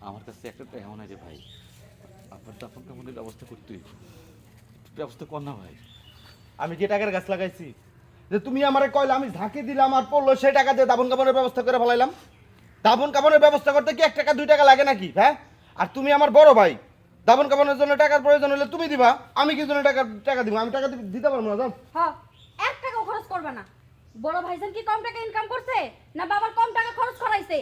আমার কাছে একটা টাকা নাই রে ভাই, আপনার দাফন কাফনের ব্যবস্থা করতে হইব। ব্যবস্থা কর না ভাই। আমি যে টাকার গাছ লাগাইছি, যে তুমি আমারে কইলা আমি ঝাঁকি দিলাম আর পড়লো, সেই টাকা দিয়ে দাবন কাপড়ের ব্যবস্থা করে ফেলাইলাম। দাবন কাপড়ের ব্যবস্থা করতে কি 1 টাকা 2 টাকা লাগে নাকি? হ্যাঁ, আর তুমি আমার বড় ভাই, দাবন কাপড়ের জন্য টাকার প্রয়োজন হলে তুমি দিবা, আমি কি জন্য টাকা দিব? আমি টাকা দিতে পারবো না। যাও। হ্যাঁ, 1 টাকাও খরচ করবে না। বড় ভাইজান কি কম টাকা ইনকাম করছে না বাবার কম টাকা খরচ করাইছে?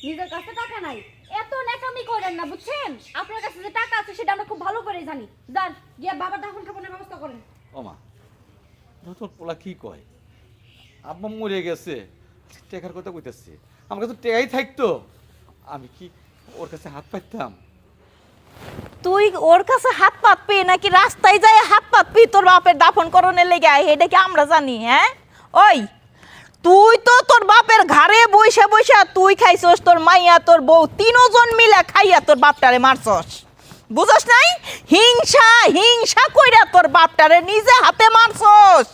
নিজের কাছে টাকা নাই, এত নেকামি করেন না, বুঝছেন? আপনার কাছে যে টাকা আছে সেটা আমরা খুব ভালো করে জানি। যান গিয়ে বাবার দাফন কাফনের ব্যবস্থা করেন। ও মা, তোর পোলা কি কয়? আব্বা মরে গেছে, টাকার কথা কইতেছে। আমার কাছে টাকাই থাকতো, আমি কি ওর কাছে হাত পাইতাম? তুই ওর কাছে হাত পাতবি নাকি রাস্তায় যায় হাত পাতবি তোর বাপের দাফন করণের লেগে? এটা কি আমরা জানি? হ্যাঁ, ওই তুই তো তোর বাপের ঘাড়ে বইসা বইসা তুই খাইছস, তোর মাইয়া তোর বউ তিনজন মিলে খাইয়া তোর বাপটারে মারছস, বুঝছস নাই? হিংসা হিংসা কইরা তোর বাপটারে নিজে হাতে মারছস।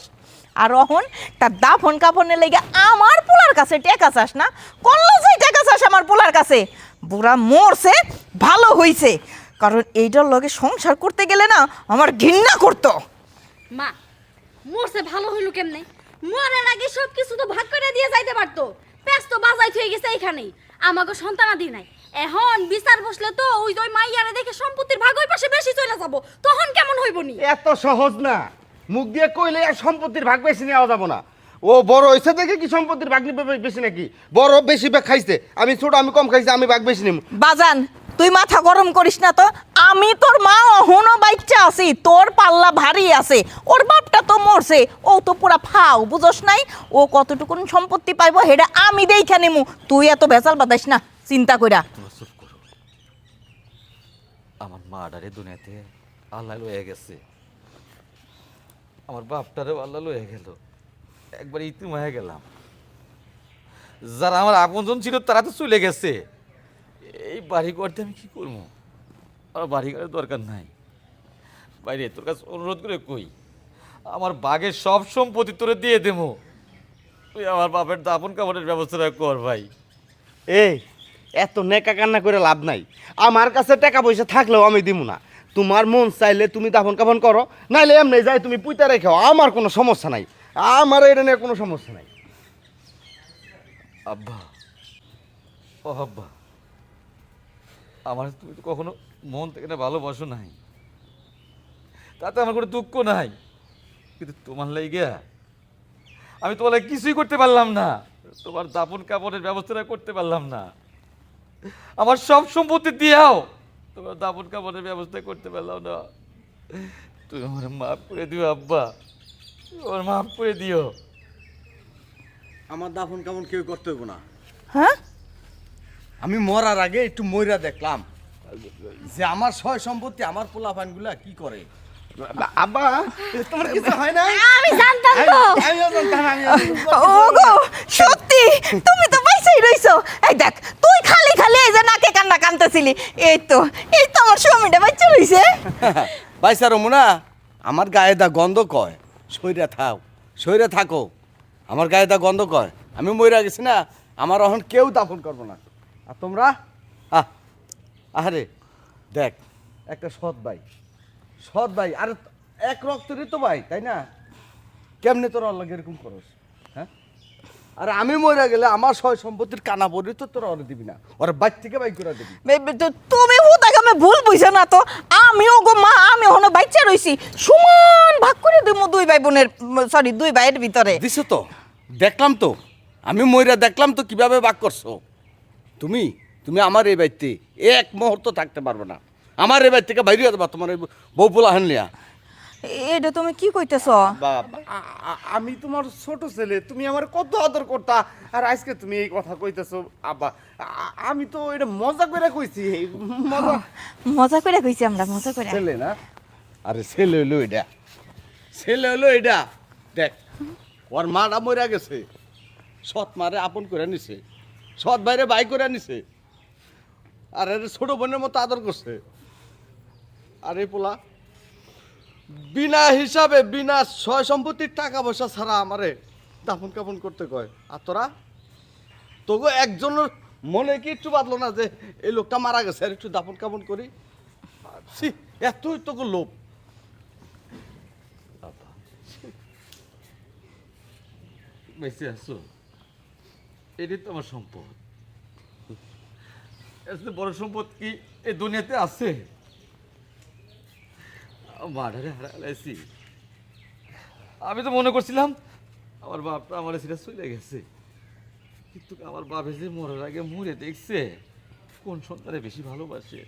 আর অহন তার দাফন কাফনের লেগে আমার পোলার কাছে টেকা চাস না? করলো যে টেকা চাস আমার পোলার কাছে? বুড়া মরছে ভালো হইছে, কারণ এইটার লগে সংসার করতে গেলে না আমার ঘৃণা করতো। মা, মরছে ভালো হইলো কেমনে? মরার আগে সব কিছু তো ভাগ করে দিয়ে যাইতে পারতো। পেস তো বাজাই হয়ে গেছে এইখানেই। আমাকে সন্তানাদি নাই, এখন বিচার বসলে তো ওই মাইয়ারে দেখে সম্পত্তির ভাগ ওই পাশে বেশি চলে যাব, তখন কেমন হইব নি? এত সহজ না, মুখ দিয়ে কইলে আর সম্পত্তির ভাগ বেশি নেওয়া যাবো না। ও বড় হয়েছে দেখে কি সম্পত্তির ভাগ নিবে বেশি নাকি? বড় বেশি ভাগ খাইছে, আমি ছোট, আমি কম খাইছি, আমি ভাগ বেশি নিব। বাজান তুই মাথা গরম করিস না তো। আমি তোর মা অহনো বাচ্চা আছি, তোর পাল্লা ভারী আছে। ওর বাপটা তো মরছে, ও তো পুরা ফাও, বুঝস নাই? ও কতটুকুন সম্পত্তি পাইবো হেটা আমি দেইখা নিমু। তুই এত ভেজাল বাদাইস না চিন্তা কইরা। তোমরা চুপ করো। আমার মা ডারে দুনিয়াতে আল্লাহ লয়ে গেছে, আমার বাপটারেও আল্লাহ লয়ে গেল, একবার ইতিম হয়ে গেলাম। যারা আমার আপনজন ছিল তারা তো চলে গেছে। এই বাড়ি করতে আমি কি করবো? আমার বাড়ি ঘরের দরকার নাই। বাইরে তোর কাছে অনুরোধ করে কই, আমার বাঘের সব সম্পত্তি তোরে দিয়ে দেবো, তুই আমার বাপের দাফন কাপড়ের ব্যবস্থাটা কর ভাই। এই এত নেকা কান্না করে লাভ নাই। আমার কাছে টাকা পয়সা থাকলেও আমি দিব না। তোমার মন চাইলে তুমি দাফন কাফন করো, নাইলে এমনি যাই তুমি পুঁতে রেখো, আমার কোনো সমস্যা নাই। আমার এটা নিয়ে কোনো সমস্যা নাই। আব্বা, ও আব্বা, আমার তুমি তো কখনো মন থেকে না ভালোবাসো নাই, তাতে আমার কোনো দুঃখ নাই, কিন্তু তোমার লাইগা আমি তোমার লাগি কিছুই করতে পারলাম না। তোমার দাফন কাপড়ের ব্যবস্থাটা করতে পারলাম না। আমার সব সম্পত্তি দিয়াও তোমার দাফন কাপড়ের ব্যবস্থা করতে পারলাম না। তুমি আমার মাফ করে দিও আব্বা, আমার মাফ করে দিও। আমার দাফন কেমন কেউ করতে হইব না। হ্যাঁ, আমি মরার আগে একটু মইরা দেখলাম যে আমার সয় সম্পত্তি আমার পোলা পানগুলা কি করে। আব্বা, তোমার কিছু হয় না? আমি জানতাম তো। আমিও জানতাম, আমিও জানতাম। ওগো সত্যি তুমি তো বাইসাই রইছো। এই দেখ তুই খালি খালি এই যে নাকে কান্না কানতেছিলি, এই তো আমার স্বামীটা বাচ্চা রইছে। বাইসা রমুনা, আমার গায়ে দা গন্ধ কয়, সইরা থাকো। আমার গায়ে দা গন্ধ কয়, আমি মইরা গেছি না, আমার এখন কেউ দাফন করবো না। আর তোমরা আরে দেখ, একটা সৎ ভাই আর এক রক্তেরই তো ভাই, তাই না? কেমনে তোরা আল্লাহ এরকম করস? হ্যাঁ, আর আমি মইরা গেলে আমার সয় সম্পত্তির কানা পড়ি তো তোরা ওরা দিবি না, ওরা বাইর থেকে বাই করে দিবি। তুমি হুদাকে আমি ভুল বুঝছো না তো? আমি ওগো মা, আমি হনো বাচ্চা রইছি, সমান ভাগ করে দিমু দুই ভাইয়ের ভিতরে। দিছো তো, দেখলাম তো, আমি মইরা দেখলাম তো কিভাবে বাক করছো। তুমি আমার এই বাড়িতে এক মুহূর্ত থাকতে পারবে না। আমার এই বাড়ি থেকে বাইরে যাবা, তোমার বউ পোলা হানলিয়া। এটা তুমি কি কইতেছ? আমি তোমার ছোট ছেলে, তুমি আমার কত আদর করতা, আর আজকে তুমি এই কথা কইতেছো। আব্বা, আমি তো এটা মজা করে কইছি। মজা করে কইছি আমরা, মজা করে। ছেলে না, আরে ছেলে হলো এটা। দেখ, ওর মাটা মরে গেছে, সৎ মারে আপন করে নিছে, সৎ ভাইরে বাই করে নিছে, আর এর ছোট বোনের মতো আদর করছে। আর এই পোলা বিনা হিসাবে, বিনা সয় সম্পত্তির টাকা পয়সা ছাড়া আমারে দাফন কাফন করতে কয়। আর তোরা তোগো একজনের মনে কি একটু বাঁধলো না যে এই লোকটা মারা গেছে আর একটু দাফন কাপন করি? ছি, এতই তো লোভ। আব্বা বেঁচে আছো, এটাই তো আমার সম্পদ। এর চেয়ে বড় সম্পদ কি এই দুনিয়াতে আছে? মাঠারে হারাইছি। আমি তো মনে করছিলাম আমার বাপটা আমার সেটা চলে গেছে, কিন্তু আমার বাপে যে মরার আগে মরে দেখছে কোন সন্তানে বেশি ভালোবাসে।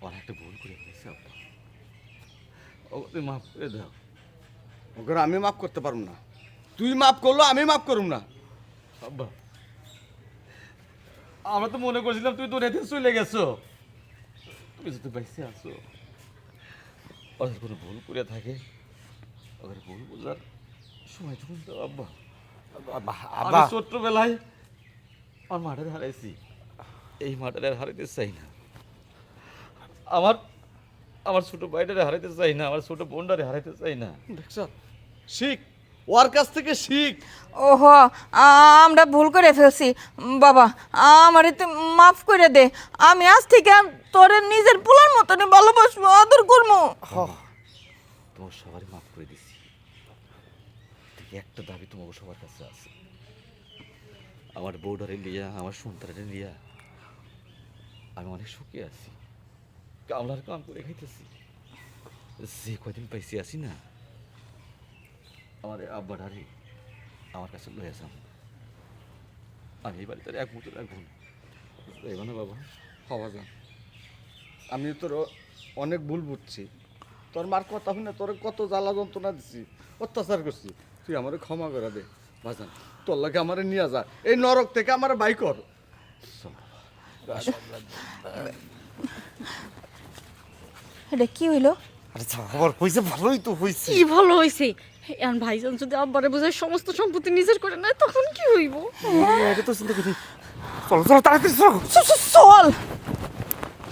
আর একটা ভুল করে ফেলেছে আব্বা, তুমি মাফ করে দাও। ওকে আমি মাফ করতে পারবো না। তুই মাফ করলো, আমি মাফ করুম না। আব্বা আমরা তো মনে করছিলাম তুমি দুনিয়াতে চলে গেছো, তুমি যদি বেঁচে আছো। ওদের কোনো ভুল করে থাকে, ওদের ভুল বোঝার সময় যখন দাও আব্বা। আমি ছোট্টবেলায় আমার মাঠের হারাইছি, এই মাঠের আর হারাইতে চাই না। আমার আমার ছোট ভাইটারে হারাইতে চাই না, আমার ছোট বোনটারে হারাইতে চাই না। দেখছ, শিখ, ওর কাছ থেকে শিখ। ওহো, আমরা ভুল করে ফেলছি বাবা, আমারে তুই মাফ করে দে। আমি আজ থেকে তোরে নিজের পোলার মতনই ভালোবাসবো, আদর করবো। তোমার সবারই মাফ করে দিছি, ঠিক একটা দাবি তোমার সবার কাছে আছে। আমার বউডারে লিয়া, আমার সন্তানরে লিয়া আমি অনেক সুখে আছি, কামলার কাম করে খাইতেছি। যে কয়দিন পাইছি আছি না, আমার আব্বাডারে আমার কাছে লয়ে যাম। আমি এই বাড়িতে এক মুহূর্ত রাখবো না, যাইব না বাবা? হওয়া যান, আমি তোর অনেক ভুল বুঝছি। তোর মার কথা শুনে তোর কত জ্বালা যন্ত্রণা দিছি, অত্যাচার করছি। তুই আমারে ক্ষমা করে দে বাজান, তোর লাগে আমারে নিয়ে যা, এই নরক থেকে আমার বাই কর। এটা কি হইলো? আরে আমার হয়েছে, ভালোই তো হয়েছে। কি ভালো হইছে, এখন ভাইজান যদি আব্বারে বোঝায় সমস্ত সম্পত্তি নিজের করে নেয় তখন কি হইব? এটা তো চিন্তা করি। চলো চলো তাড়াতাড়ি চলো। চল